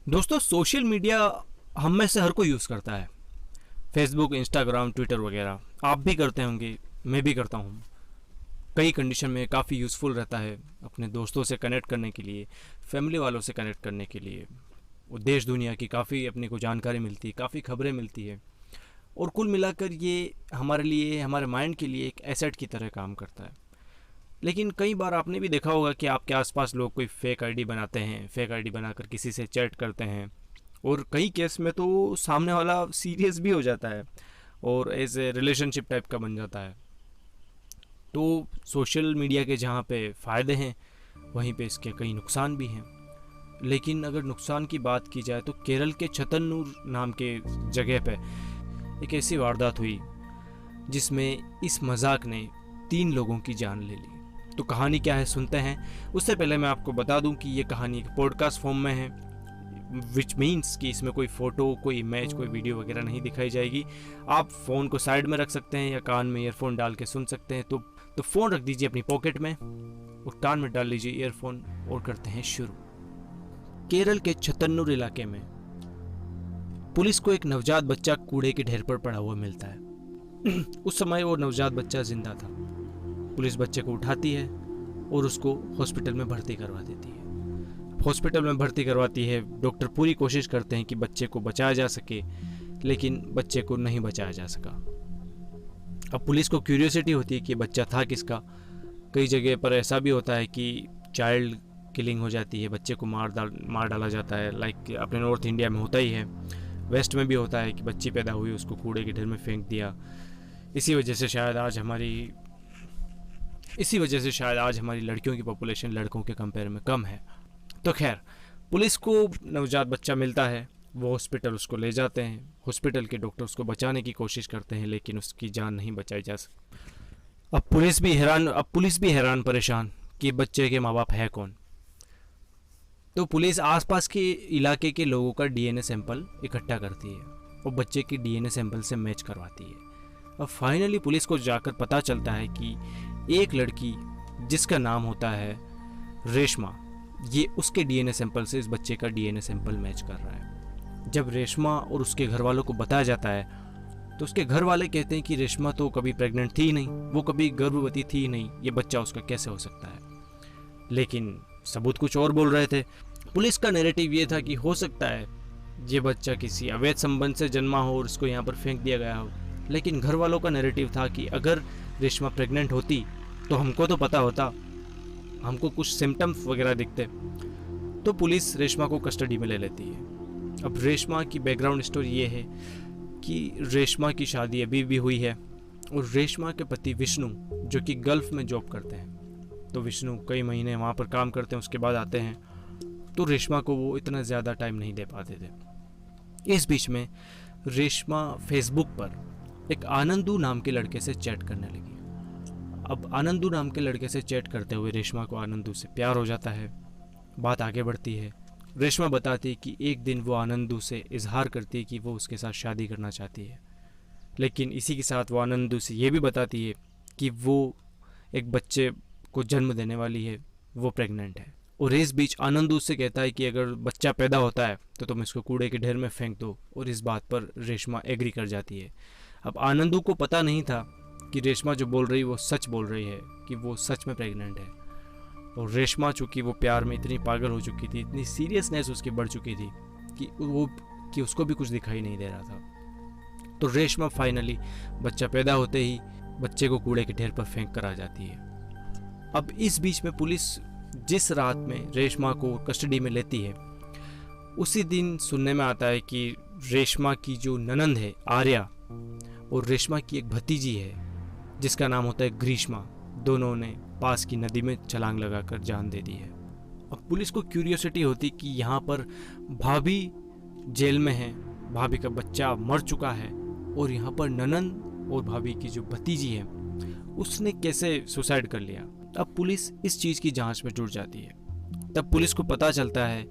दोस्तों, social media हम में से हर कोई यूज़ करता है। फेसबुक, इंस्टाग्राम, ट्विटर वगैरह आप भी करते होंगे, मैं भी करता हूँ। कई कंडीशन में काफ़ी यूज़फुल रहता है अपने दोस्तों से कनेक्ट करने के लिए, फैमिली वालों से कनेक्ट करने के लिए। वो देश दुनिया की काफ़ी अपने को जानकारी मिलती है, काफ़ी खबरें मिलती है और कुल मिलाकर ये हमारे लिए, हमारे माइंड के लिए एक एसेट की तरह काम करता है। लेकिन कई बार आपने भी देखा होगा कि आपके आसपास लोग कोई फेक आईडी बनाते हैं, फेक आईडी बनाकर किसी से चैट करते हैं और कई केस में तो सामने वाला सीरियस भी हो जाता है और एज ए रिलेशनशिप टाइप का बन जाता है। तो सोशल मीडिया के जहाँ पे फ़ायदे हैं वहीं पे इसके कई नुकसान भी हैं। लेकिन अगर नुकसान की बात की जाए तो केरल के छतरपुर नाम के जगह पे एक ऐसी वारदात हुई जिसमें इस मजाक ने 3 लोगों की जान ले ली। तो कहानी क्या है सुनते हैं। उससे पहले मैं आपको बता दूं कि ये कहानी एक पॉडकास्ट फॉर्म में है, विच मीन्स कि इसमें कोई फ़ोटो, कोई इमेज, कोई वीडियो वगैरह नहीं दिखाई जाएगी। आप फ़ोन को साइड में रख सकते हैं या कान में ईयरफोन डाल के सुन सकते हैं। तो फ़ोन रख दीजिए अपनी पॉकेट में और कान में डाल लीजिए ईयरफोन और करते हैं शुरू। केरल के छतरपुर इलाके में पुलिस को एक नवजात बच्चा कूड़े के ढेर पर पड़ा हुआ मिलता है। उस समय वो नवजात बच्चा जिंदा था। पुलिस बच्चे को उठाती है और उसको हॉस्पिटल में भर्ती करवा देती है। हॉस्पिटल में भर्ती करवाती है। डॉक्टर पूरी कोशिश करते हैं कि बच्चे को बचाया जा सके, लेकिन बच्चे को नहीं बचाया जा सका। अब पुलिस को क्यूरियोसिटी होती है कि बच्चा था किसका। कई जगह पर ऐसा भी होता है कि चाइल्ड किलिंग हो जाती है, बच्चे को मार डाला जाता है। लाइक अपने नॉर्थ इंडिया में होता ही है, वेस्ट में भी होता है कि बच्ची पैदा हुई, उसको कूड़े के ढेर में फेंक दिया। इसी वजह से शायद आज हमारी लड़कियों की पॉपुलेशन लड़कों के कंपेयर में कम है। तो खैर, पुलिस को नवजात बच्चा मिलता है, वो हॉस्पिटल उसको ले जाते हैं। हॉस्पिटल के डॉक्टर उसको बचाने की कोशिश करते हैं, लेकिन उसकी जान नहीं बचाई जा सकती। अब पुलिस भी हैरान परेशान कि बच्चे के माँ बाप है कौन। तो पुलिस आसपास के इलाके के लोगों का डीएनए सैंपल इकट्ठा करती है और बच्चे की डीएनए सैंपल से मैच करवाती है। अब फाइनली पुलिस को जाकर पता चलता है कि एक लड़की जिसका नाम होता है रेशमा, ये उसके डीएनए सैंपल से इस बच्चे का डीएनए सैंपल मैच कर रहा है। जब रेशमा और उसके घर वालों को बताया जाता है तो उसके घर वाले कहते हैं कि रेशमा तो कभी प्रेग्नेंट थी ही नहीं, वो कभी गर्भवती थी ही नहीं, ये बच्चा उसका कैसे हो सकता है। लेकिन सबूत कुछ और बोल रहे थे। पुलिस का नैरेटिव ये था कि हो सकता है ये बच्चा किसी अवैध संबंध से जन्मा हो और इसको यहाँ पर फेंक दिया गया हो। लेकिन घर वालों का नैरेटिव था कि अगर रेशमा प्रेग्नेंट होती तो हमको तो पता होता, हमको कुछ सिम्टम्स वगैरह दिखते। तो पुलिस रेशमा को कस्टडी में ले लेती है। अब रेशमा की बैकग्राउंड स्टोरी ये है कि रेशमा की शादी अभी भी हुई है और रेशमा के पति विष्णु, जो कि गल्फ में जॉब करते हैं, तो विष्णु कई महीने वहाँ पर काम करते हैं, उसके बाद आते हैं। तो रेशमा को वो इतना ज़्यादा टाइम नहीं दे पाते थे। इस बीच में रेशमा फेसबुक पर एक आनंदू नाम के लड़के से चैट करने लगी। अब आनंदू नाम के लड़के से चैट करते हुए रेशमा को आनंदू से प्यार हो जाता है। बात आगे बढ़ती है। रेशमा बताती है कि एक दिन वो आनंदू से इजहार करती है कि वो उसके साथ शादी करना चाहती है। लेकिन इसी के साथ वो आनंदू से ये भी बताती है कि वो एक बच्चे को जन्म देने वाली है, वो प्रेग्नेंट है। और इस बीच आनंद उससे कहता है कि अगर बच्चा पैदा होता है तो तुम इसको कूड़े के ढेर में फेंक दो। और इस बात पर रेशमा एग्री कर जाती है। अब आनंदू को पता नहीं था कि रेशमा जो बोल रही वो सच बोल रही है, कि वो सच में प्रेग्नेंट है। और रेशमा चूँकि वो प्यार में इतनी पागल हो चुकी थी, इतनी सीरियसनेस उसकी बढ़ चुकी थी कि उसको भी कुछ दिखाई नहीं दे रहा था। तो रेशमा फाइनली बच्चा पैदा होते ही बच्चे को कूड़े के ढेर पर फेंक कर आ जाती है। अब इस बीच में पुलिस जिस रात में रेशमा को कस्टडी में लेती है, उसी दिन सुनने में आता है कि रेशमा की जो ननंद है आर्या और रेशमा की एक भतीजी है जिसका नाम होता है ग्रीष्मा, दोनों ने पास की नदी में छलांग लगाकर जान दे दी है। अब पुलिस को क्यूरियोसिटी होती कि यहाँ पर भाभी जेल में है, भाभी का बच्चा मर चुका है और यहाँ पर ननंद और भाभी की जो भतीजी है उसने कैसे सुसाइड कर लिया। अब पुलिस इस चीज़ की जांच में जुट जाती है। तब पुलिस को पता चलता है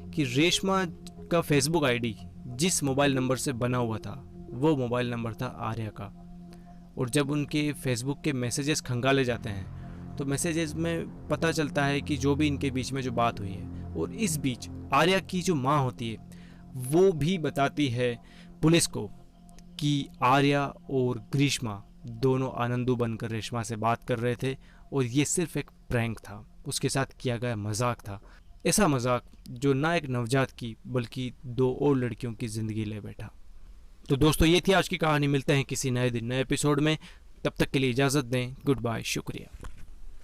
कि रेशमा का फेसबुक आईडी जिस मोबाइल नंबर से बना हुआ था वो मोबाइल नंबर था आर्या का। और जब उनके फेसबुक के मैसेजेस खंगाले जाते हैं तो मैसेजेस में पता चलता है कि जो भी इनके बीच में जो बात हुई है। और इस बीच आर्या की जो माँ होती है वो भी बताती है पुलिस को कि आर्या और ग्रीष्मा दोनों आनंदू बनकर रेशमा से बात कर रहे थे और ये सिर्फ एक प्रैंक था, उसके साथ किया गया मजाक था। ऐसा मजाक जो ना एक नवजात की बल्कि 2 और लड़कियों की ज़िंदगी ले बैठा। तो दोस्तों ये थी आज की कहानी। मिलते हैं किसी नए दिन नए एपिसोड में, तब तक के लिए इजाज़त दें। गुड बाय, शुक्रिया।